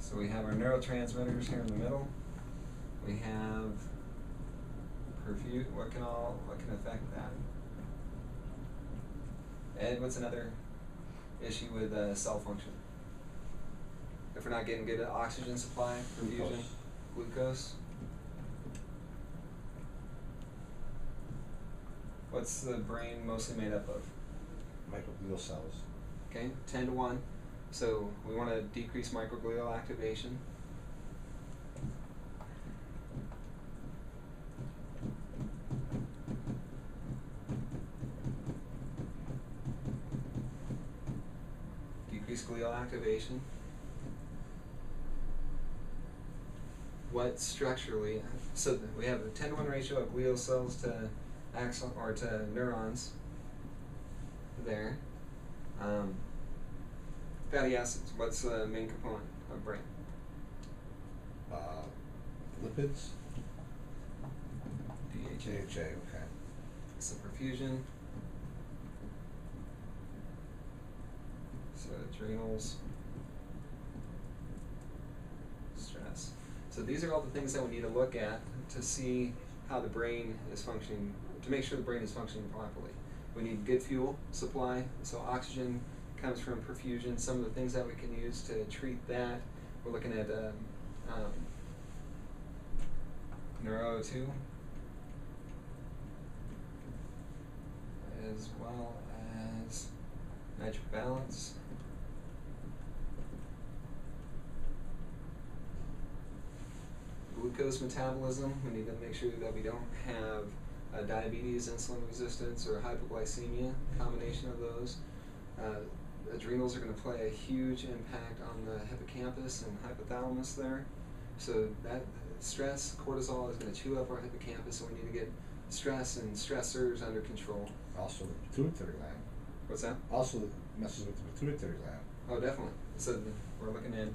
So we have our neurotransmitters here in the middle. We have what can affect that? Ed, what's another issue with cell function? If we're not getting good oxygen supply, perfusion, glucose. What's the brain mostly made up of? Microglial cells. Okay, 10 to 1. So we want to decrease microglial activation. Decrease glial activation. What structurally, so we have a 10 to 1 ratio of glial cells to axon or to neurons there. Fatty acids, what's the main component of brain? Lipids. DHA. DHA, okay. So perfusion. So adrenals. Stress. So these are all the things that we need to look at to see how the brain is functioning, to make sure the brain is functioning properly. We need good fuel supply, so oxygen comes from perfusion. Some of the things that we can use to treat that, we're looking at NeuroO2, as well as nitric balance. Glucose metabolism, we need to make sure that we don't have diabetes, insulin resistance, or hypoglycemia, combination of those. Adrenals are going to play a huge impact on the hippocampus and hypothalamus there. So that stress, cortisol is going to chew up our hippocampus, so we need to get stress and stressors under control. Also the pituitary gland. What's that? Also messes with the pituitary gland. Oh, definitely. So we're looking at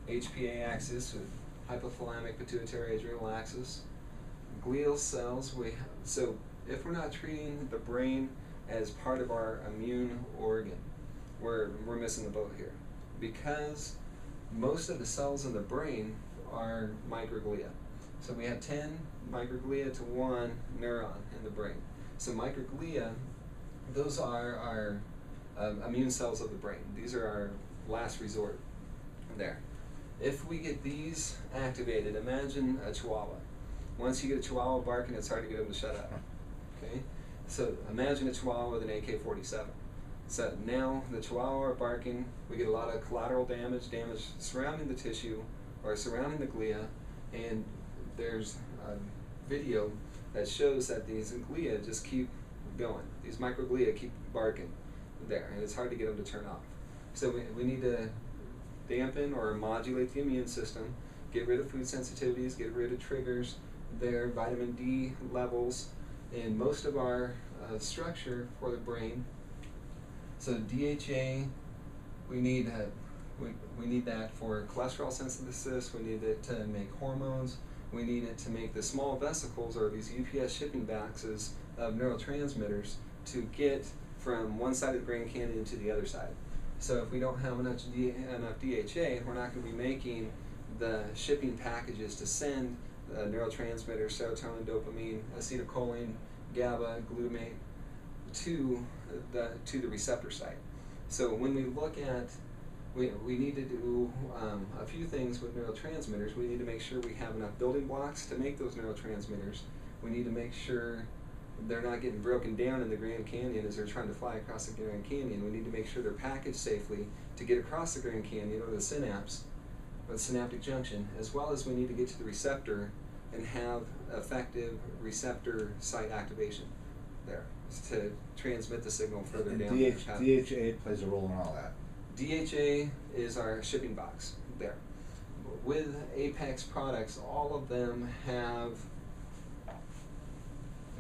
HPA axis with hypothalamic pituitary adrenal axis. Glial cells, so if we're not treating the brain as part of our immune organ, we're missing the boat here, because most of the cells in the brain are microglia. So we have 10 microglia to 1 neuron in the brain. So microglia, those are our immune cells of the brain. These are our last resort there. If we get these activated, imagine a chihuahua. Once you get a chihuahua barking, it's hard to get them to shut up. Okay? So imagine a chihuahua with an AK-47. So now the chihuahua are barking, we get a lot of collateral damage surrounding the tissue or surrounding the glia, and there's a video that shows that these glia just keep going. These microglia keep barking there, and it's hard to get them to turn off. So we need to dampen or modulate the immune system, get rid of food sensitivities, get rid of triggers there, vitamin D levels, and most of our structure for the brain. So DHA, we need that for cholesterol synthesis, we need it to make hormones, we need it to make the small vesicles, or these UPS shipping boxes of neurotransmitters, to get from one side of the Grand Canyon to the other side. So if we don't have enough DHA, we're not going to be making the shipping packages to send neurotransmitters, serotonin, dopamine, acetylcholine, GABA, glutamate to the receptor site. So when we look at, we need to do a few things with neurotransmitters. We need to make sure we have enough building blocks to make those neurotransmitters. We need to make sure they're not getting broken down in the Grand Canyon as they're trying to fly across the Grand Canyon. We need to make sure they're packaged safely to get across the Grand Canyon or the synapse, or the synaptic junction, as well as we need to get to the receptor and have effective receptor site activation there to transmit the signal further And down. DHA plays a role in all that. DHA is our shipping box there. With Apex products, all of them have,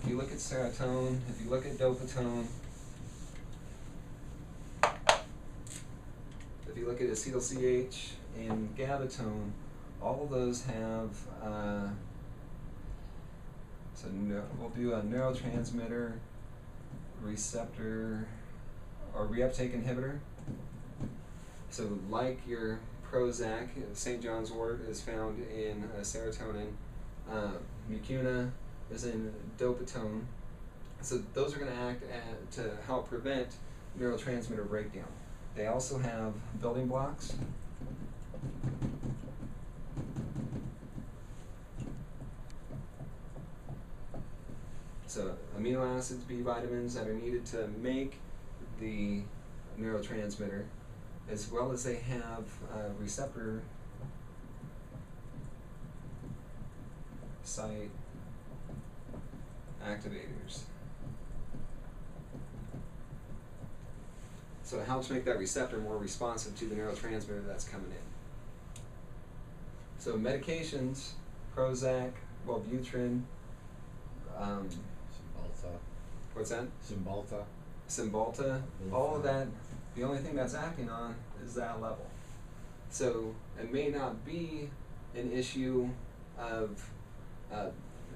if you look at serotonin, if you look at dopamine, if you look at acetyl-CH and gabatone, all of those have, we'll do a neurotransmitter receptor or reuptake inhibitor. So like your Prozac, St. John's wort is found in serotonin. Mucuna is in dopamine. So those are going to act to help prevent neurotransmitter breakdown. They also have building blocks. So amino acids, B vitamins that are needed to make the neurotransmitter, as well as they have receptor site activators. So it helps make that receptor more responsive to the neurotransmitter that's coming in. So medications, Prozac, Wellbutrin, Cymbalta. what's that? Cymbalta. Cymbalta, all of that, the only thing that's acting on is that level. So it may not be an issue of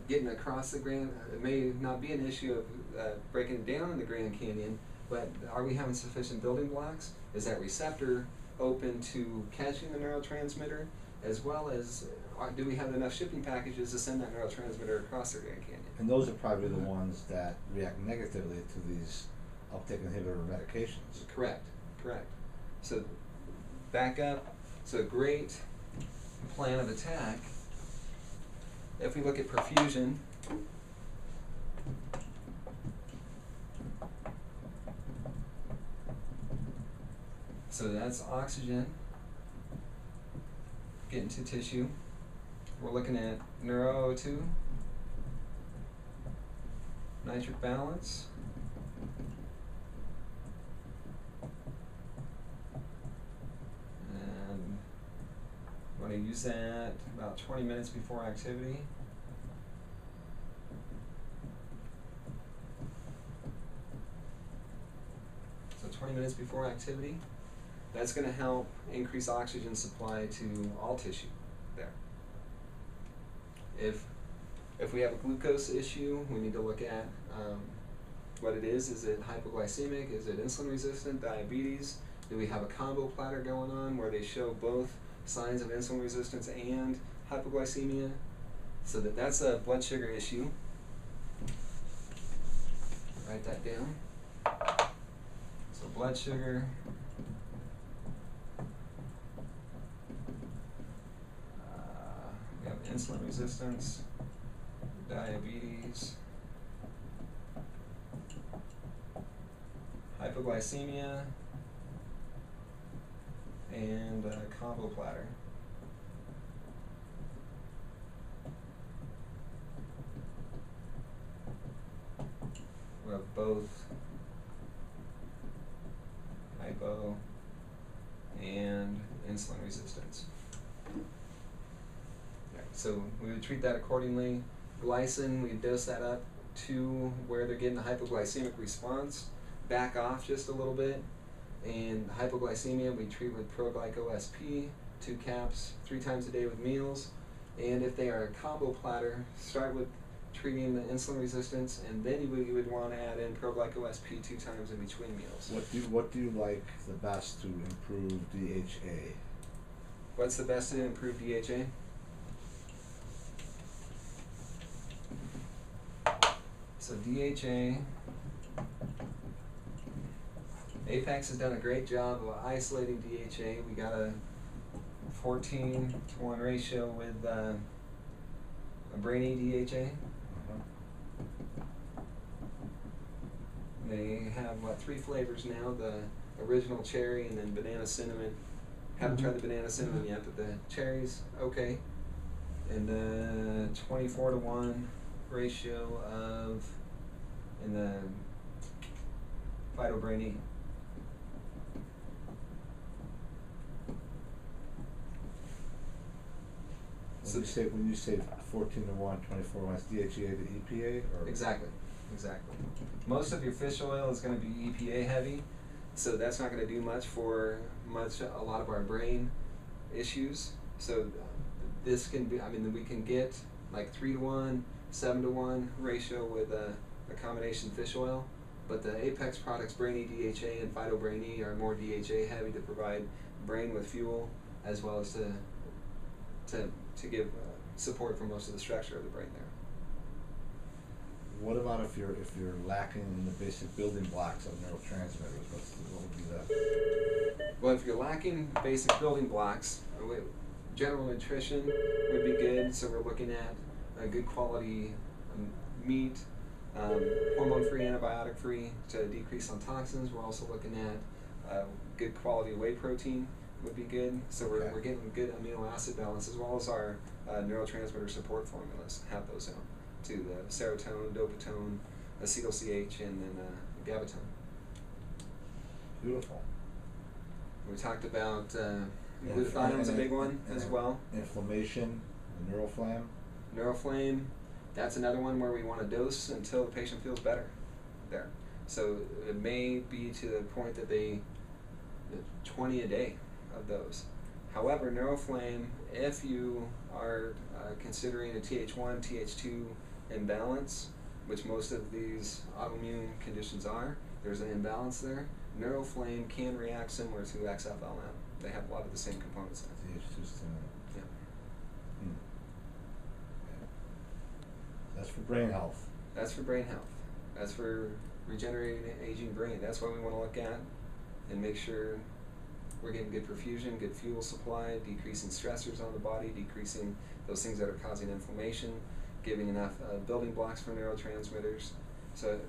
getting across the Grand, it may not be an issue of breaking down in the Grand Canyon, but are we having sufficient building blocks? Is that receptor open to catching the neurotransmitter, as well as do we have enough shipping packages to send that neurotransmitter across the Grand Canyon? And those are probably the ones that react negatively to these uptake inhibitor medications. Correct, correct. So back up, so a great plan of attack, if we look at perfusion, so that's oxygen getting to tissue. We're looking at neuro-O2, nitric balance, and I'm going to use that about 20 minutes before activity. So 20 minutes before activity, that's going to help increase oxygen supply to all tissue there. If we have a glucose issue, we need to look at what it is. Is it hypoglycemic? Is it insulin resistant? Diabetes? Do we have a combo platter going on where they show both signs of insulin resistance and hypoglycemia? So that's a blood sugar issue. Write that down. So blood sugar. We have insulin resistance, diabetes, hypoglycemia, and combo platter. We have both hypo and insulin resistance. So we would treat that accordingly. Glycin, we dose that up to where they're getting a hypoglycemic response, back off just a little bit. And hypoglycemia, we treat with ProGlyco-SP, 2 caps, 3 times a day with meals. And if they are a combo platter, start with treating the insulin resistance, and then you would want to add in ProGlyco-SP 2 times in between meals. What do you like the best to improve DHA? What's the best to improve DHA? So DHA, Apex has done a great job of isolating DHA. We got a 14:1 ratio with a Brainy DHA. They have, 3 flavors now, the original cherry and then banana cinnamon. Haven't tried the banana cinnamon yet, but the cherry's okay. And the 24:1 ratio of, in the Phytobrainy. When you say 14:1, 24:1, it's DHEA to EPA, or Exactly. Most of your fish oil is going to be EPA heavy, so that's not going to do much for a lot of our brain issues. So this can be, we can get like 3:1, 7:1 ratio with a combination fish oil, but the Apex products, Brainy DHA and Phytobrainy, are more DHA heavy to provide brain with fuel. as well as to give support for most of the structure of the brain there. What about if you're lacking in the basic building blocks of neurotransmitters? What would be that? Well, if you're lacking basic building blocks, general nutrition would be good. So we're looking at a good quality meat, hormone-free, antibiotic-free to decrease on toxins. We're also looking at good quality whey protein would be good. So we're getting good amino acid balance, as well as our neurotransmitter support formulas have those in them, to the serotonin, dopamine, acetyl-CH, and then gabatone. Beautiful. We talked about glutathione's a big one as well. Inflammation, the neuroflame. Neuroflame, that's another one where we want to dose until the patient feels better there. So it may be to the point that 20 a day of those. However, neuroflame, if you are considering a Th1, Th2 imbalance, which most of these autoimmune conditions are, there's an imbalance there. Neuroflame can react similar to XFLM. They have a lot of the same components in it. Th2 stimulant. Yeah. Okay. That's for brain health. That's for brain health. That's for regenerating an aging brain. That's what we want to look at and make sure we're getting good perfusion, good fuel supply, decreasing stressors on the body, decreasing those things that are causing inflammation, giving enough building blocks for neurotransmitters. So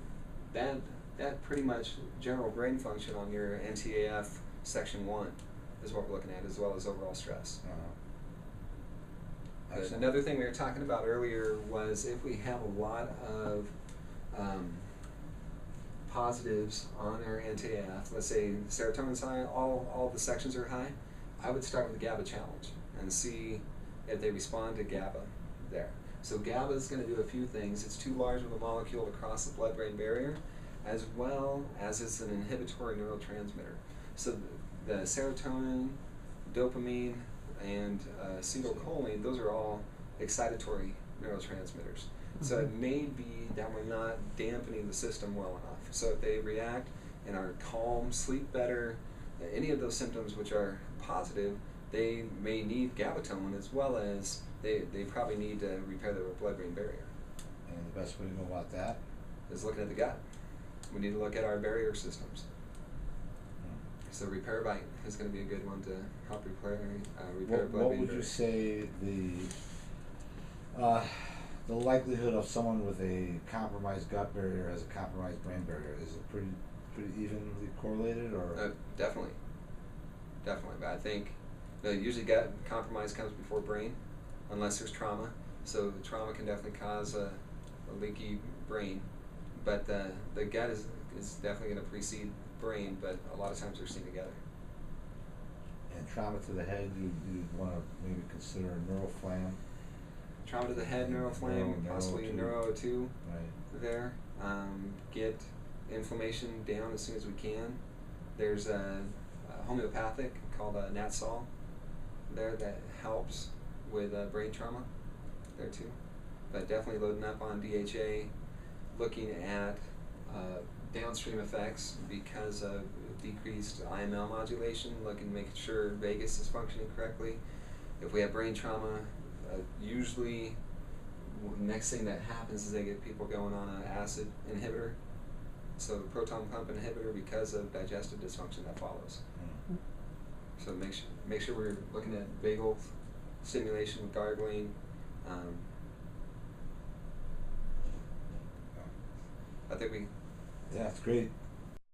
that pretty much general brain function on your NTAF section 1 is what we're looking at, as well as overall stress. Another thing we were talking about earlier was if we have a lot of positives on our NTAF, let's say serotonin's high, all the sections are high, I would start with the GABA challenge and see if they respond to GABA there. So GABA is going to do a few things. It's too large of a molecule to cross the blood-brain barrier, as well as it's an inhibitory neurotransmitter. So the serotonin, dopamine, and acetylcholine, those are all excitatory neurotransmitters. So it may be that we're not dampening the system well enough. So if they react and are calm, sleep better, any of those symptoms which are positive, they may need gabatone, as well as they probably need to repair the blood-brain barrier. And the best way to go about that is looking at the gut. We need to look at our barrier systems. So Repair Bite is going to be a good one to help repair blood-brain barrier. What would you say the likelihood of someone with a compromised gut barrier has a compromised brain barrier? Is it pretty evenly correlated, or? Definitely. But I think usually gut compromise comes before brain, unless there's trauma. So the trauma can definitely cause a leaky brain, but the gut is definitely going to precede brain, but a lot of times they're seen together. And trauma to the head, you'd want to maybe consider neuroflame. Trauma to the head, neuroflame, possibly neuro-O2 right there. Get inflammation down as soon as we can. There's a homeopathic called Natsol there that helps with brain trauma there too. But definitely loading up on DHA, looking at downstream effects because of decreased IML modulation, making sure vagus is functioning correctly. If we have brain trauma, usually next thing that happens is they get people going on an acid inhibitor, so the proton pump inhibitor, because of digestive dysfunction that follows. So make sure we're looking at vagal stimulation with gargling. I think yeah, it's great.